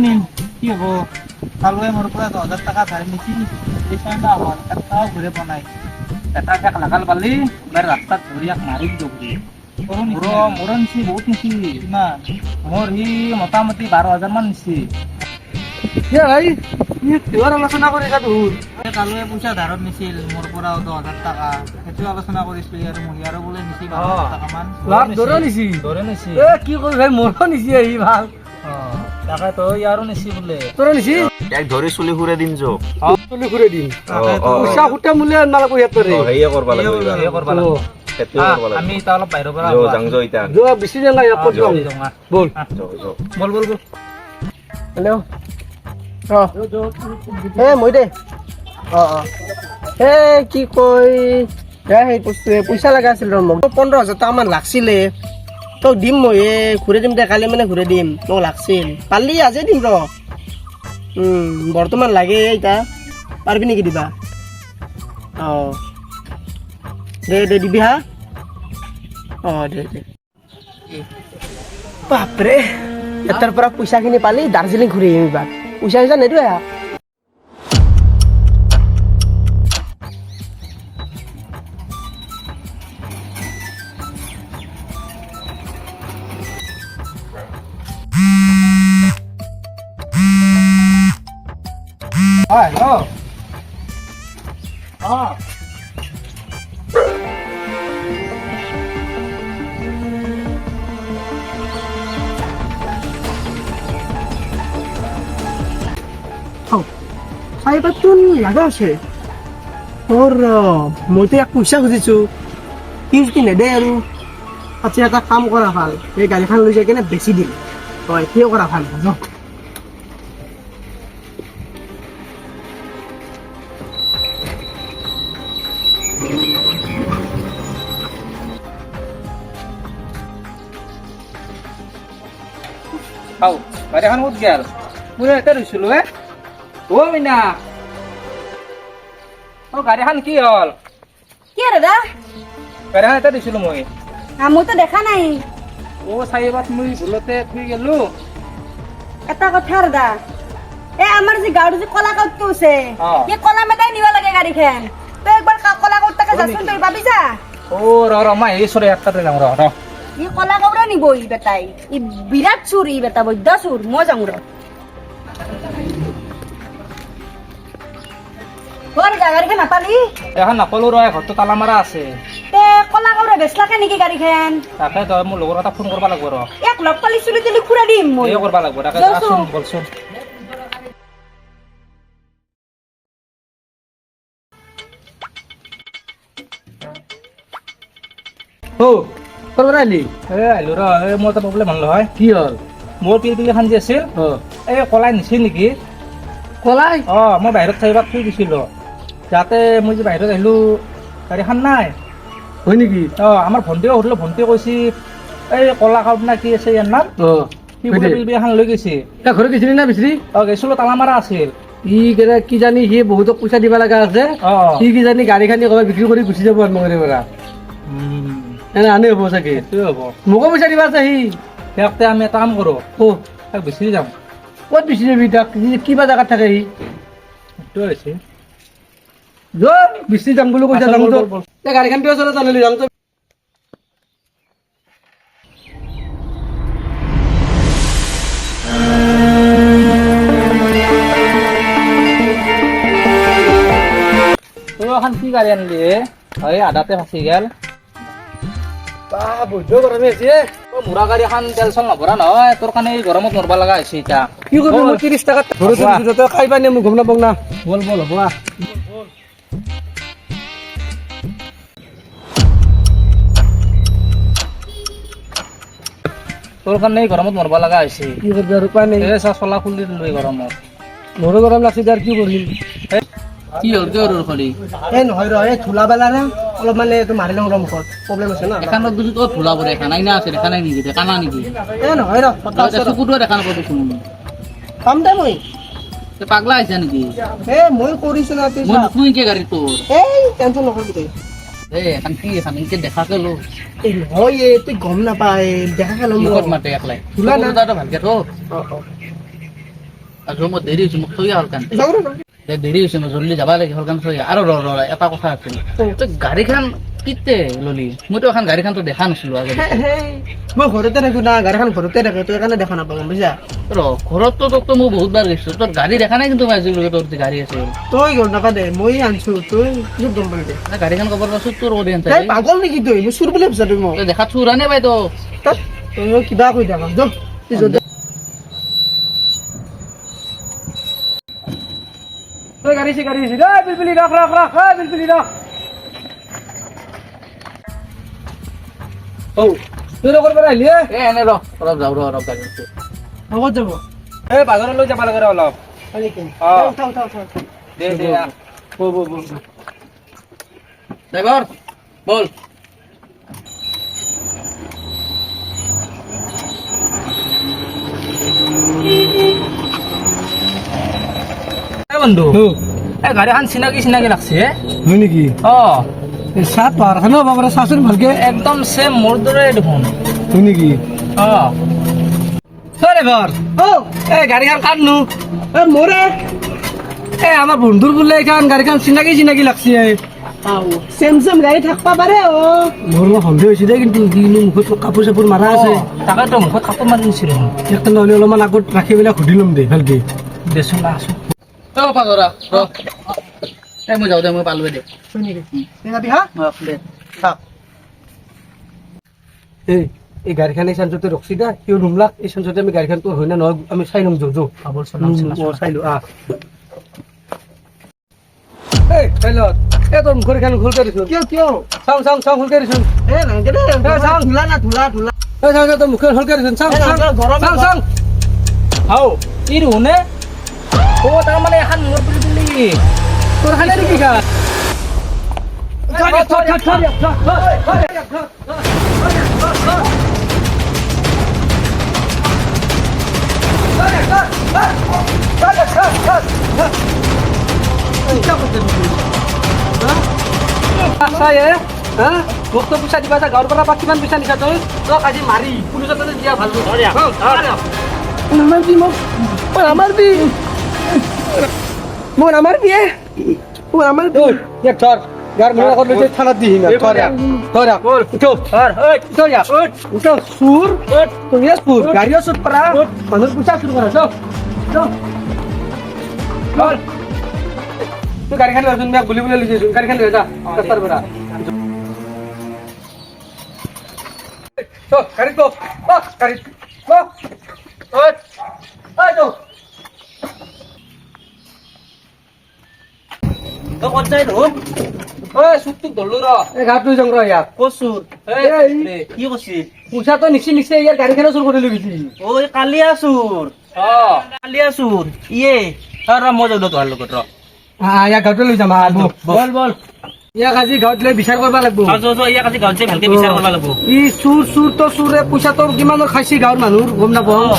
নিন কি হব কালুৱে মোৰ পৰা 10,000 টাকা ধাৰ নিছিল পইচা না হ'ল এটাও ঘূৰে পোৱা নাই এটা ঠেক লাগাল পালি এবাৰ ৰাস্তাত ধৰিয়াক মাৰি দিলো মোৰ নিচি বহুত নিচি কিমান মোৰ সি মোটামুটি 12,000 মান নিচি ভাই কিহৰ আলোচনা কৰিছা তোৰ কালুৱে পইচা ধাৰত নিছিল মোৰ পৰা 10,000 টাকা সেইটো আলোচনা কৰিছিলো আৰু মহিয়াৰো বোলে নিচি 12,000 টাকা মান দৰে নিছি ধৰে নিচি কি কৰি ভাই মোৰো নিছি আহি ভাল তাকে তো ইয়াৰো নিচি বোলে তোৰে নিছি এক ধৰি চুলি ঘূৰাই দিম যক চলি ঘূৰে দিম পইচা সুতে মূল্য নালাগো ইয়াতৰে হেৰিয়ে কৰবা লাগিব এইবাৰ। কৰবা লাগিব সেইটোৱে কৰবা লাগিব। আমি এটা অলপ বাহিৰৰ পৰা যো, যাং যো ইতা। যোৱা বেছি দিন নাই ইয়াত যাওঁ বল যো, যো। বল বল বল হেল্ল' মই দে কি কয় সেই পইচা লগা আছিল ৰ মোক 15,000 টকা মান লাগছিলে তোক দিম মই ঘূৰাই দিম দে কালি মানে ঘূৰাই দিম মোক লাগছিল পালি আজি দিম ৰ বৰ্তমান লাগে এতিয়া পাৰিবি নেকি দিবা দে দিবি হা দে বাপৰে এটাৰ পৰা পইচাখিনি পালি দাৰ্জিলিং ঘূৰি আহিম এইবাৰ পইচা চইচা নেদো চাইবাৰটোন লাগা আছে তোৰ মইতো ইয়াক পইচা খুজিছো সি যদি নেদে আৰু আচ্ছা এটা কাম কৰা ভাল এই গাড়ীখন লৈ যাই কিনে বেছি দিম হয় কিয় কৰা ভাল ন গাড়ীখন ক'ত গেল মই ইয়াতে ৰৈছিলো মিনা গাড়ীখন কি হ'ল কি দাদা গাড়ীখন ইয়াতে দিছিলো মই মইতো দেখা নাই চাইবাত মই ভুলতে থৈ গেলো এটা কথা দাদা আমাৰ যে গাঁৱৰ যে কলা কাউতটো আছে অ। এই কলা মেটাই নিব লাগে গাড়ীখন তই একবাৰ কলা কাউতটাকে যাচোন তই ভাবিছা ৰ মই এই চৰে একটাতে যাওঁ ৰ ই কলা কাউৰে নিব ই বেটাই ই বিৰাট চুৰ ই বেটা বৈদ্য চুৰ মই যাওঁ ৰ গাড়ীখন নাপালি এখন নাপালো ৰ ঘৰটো তালা মাৰা আছে তে কলা কাউৰে বেচলাকে নেকি গাড়ীখন তাকে তই মোৰ লগৰ এটা ফোন কৰিব লাগিব ৰ এক লগ পালি চুলি তুলি খুৰা দিম মই এই কৰিব লাগিব তাকে যাওঁচোন। আছোন বলচোন কৰিব আহিলি আহিলো ৰ মোৰ এটা প্ৰব্লেম হ'ল নহয় কি হ'ল মোৰ পিলপিলিখন যে আছিল এই কলাই নিছিল নেকি কলাই মই বাহিৰত চাইবাক থৈ দিছিলোঁ যাতে মই যে বাহিৰত আহিলোঁ গাড়ীখন নাই হয় নেকি আমাৰ ভণ্টিও সুধিলোঁ ভণ্টিয়ে কৈছে এই কলা কাউট না কি আছে ইয়াৰ নাম সি বোলে পিলপিলিখন লৈ গৈছে ঘৰত গৈছিলি না বিচাৰি গৈছিলোঁ তালা মাৰা আছিল কি জানি সি বহুতক পইচা দিব লগা আছে সি কি জানি গাড়ীখানি ক'ৰবাত বিক্ৰী কৰি গুচি যাব নগৰে পৰা এনে আনে হ'ব চাগে সেইটোৱে হ'ব মোকো পইচা দিবা আছে সি তেওঁকতে আমি এটা কাম কৰোঁ তাক বিচাৰি যাম ক'ত বেছি যাবি তাক কিবা জেগাত থাকে সি সেইটোৱে হৈছে বেছি যাম বুলি কৈছা যাম গাড়ীখন কিয় চলে টানিলি যাম এখন কি গাড়ী আনিলি এই আধাতে ফাঁচি গেল বৈধ গৰমে আছে বুঢ়া গাড়ী এখন তেল চল নভৰা নহয় তোৰ কাৰণে এই গৰমত মৰবা লগা হৈছে এতিয়া কি কৰিবি মই 30 টকাত ঘৰতে দিছো তই খাই পাই নে মোক গম নাপাওঁ না বল বল হ'ব তোৰ কাৰণে এই গৰমত মৰবা লগা হৈছে কি কৰিবি আৰু উপায় নাই এই চা চলা খুলি দিলো এই গৰমত মোৰো গৰম লাগছে আৰু কি কৰিম কি হ'ল কিয় ৰ'ল খৰি এই নহয় ৰ এই ধূলা বেলা না অলপ মানে এইটো মাৰি লওঁ ৰ মুখত প্ৰব্লেম আছে না এখানত বুজি তোৰ ধূলা পৰে দেখা নাই না আছে দেখা নাই নেকি দেখা না নেকি এই নহয় ৰ চকুটোৱে দেখা নাপাব দেখোন পাম দে মই পাগলা আহিছা নেকি মই কৰিছো না মই নুঠোঁ কি গাড়ী তোৰ এই টেনচন নকৰিবি তই এখন কি এখন এনেকে দেখাকে লো এই নহয় তুই গম নাপায় দেখা খালো মুখত মাতে একলাই ধূলা না ভালকে থ আৰু মই দেৰি হৈছে মোক থৈ হ'ল কাৰণে যাওঁ ৰ দেৰি হৈছে মই জল্দি যাবা লাগে হ'ল কাৰণে থৈ আৰু এটা কথা আছিল তই গাড়ীখন কিতে ললি মইতো এখন গাড়ীখনতো দেখা নাছিলো আগতে মই ঘৰতে থাকো না গাড়ীখন ঘৰতে থাকে তোৰ কাৰণে দেখা নাপাওঁ বুজিছা ঘৰততো তোকতো মই বহুত বাৰ গৈছো তোৰ গাড়ী দেখা নাই কিন্তু মই আজিলৈকে তোৰ গাড়ী আছে তই ঘৰ নাপাদে মই আনছো তই মোক গম পাই দে গাড়ীখন কবৰ পাছত তোৰ কৰি আনছা এই পাগল নেকি তই মই চুৰ বুলি ভাবছা তই মোক তই দেখা চুৰা নে পাই তো তই মোক কিবা কৈ থাকা যা তই গাড়ী আছে বিলবিলি ৰাখ বিলবিলি ৰাখ তই লগৰ পৰা আহিলি এনে অলপ যাওঁ অলপ গাড়ী লগত যাব এই বাজাৰলৈ যাব লাগে অলপ দে ড্ৰাইভাৰ বল বন্ধু এই গাড়ীখন চিনাকি লাগছে হয় নেকি চাহ পাৰ খান বাবা চাচোন ভালকে একদম চেম মোৰ দৰে দেখোন হয় নেকি ঘৰ এই গাড়ীখন কাটনো মোৰে আমাৰ বন্ধুৰ বোলে এইখন গাড়ীখন চিনাকি লাগছে চেম গাড়ী থাকবা পাৰে মোৰ সন্দেহ হৈছে দেই কিন্তু মুখত কাপোৰ চাপোৰ মাৰা আছে তাকেতো মুখত কাপোৰ মাৰি দিছিল নহ'লে অলপমান আগত ৰাখি পেলাই সুধি ল'ম দে ভালকে দেচোন আছো পাগৰা মই যাওঁ দে মই পালোৱে দে এই গাড়ীখন এই চাঞ্চতে ৰখছি দা কিয় ৰুমলাক এই চাঞ্চতে আমি গাড়ীখন তোৰ হয় না নহয় আমি চাই ল'ম যাওঁ চাই লো তোৰ মুখৰ খান ভুল কৰিছো কিয় চাওঁ ভুল কৰিছো তোৰ মুখৰ ভুল কৰিছো চাওঁ কি ৰুনে তাৰমানে এখন মোৰ বুলি তোৰ খালে নেকি গা মোক তো পইচা দিবা গাঁৱৰ পৰা বা কিমান পইচা নিছা তই তোক আজি মাৰি পুলিচত দিয়া ভাল নামাৰবি মোক নামাৰবি মোৰ নামাৰবি মোৰ নামাৰবি ধৰ ইয়াৰ মোৰ আগত লৈ থানাত দিহি না চুৰ তুমি চুৰ গাড়ীও চুৰ কৰা মানুহৰ পইচা চুৰ কৰা তুই গাড়ীখন লৈ যাচোন বুলি লৈ যাচোন গাড়ীখন লৈ যা ৰাস্তাৰ পৰা গাড়ীত গাড়ীত পইচাটো নিচি ইয়াৰ গাড়ীখনে চুৰ কৰি লৈ গৈছি কালিয়া চুৰ ইয়ে মই যাওঁ তোহাৰ লগত ইয়াক গাঁৱতে লৈ যাম বল ইয়াক আজি গাঁৱত লৈ বিচাৰ কৰিব লাগিব ইয়াক আজি গাঁৱত ভালকে বিচাৰ কৰিব লাগিব ই চুৰ তো চুৰে পইচাটো কিমানৰ খাইছি গাঁৱৰ মানুহ গম নাপাওঁ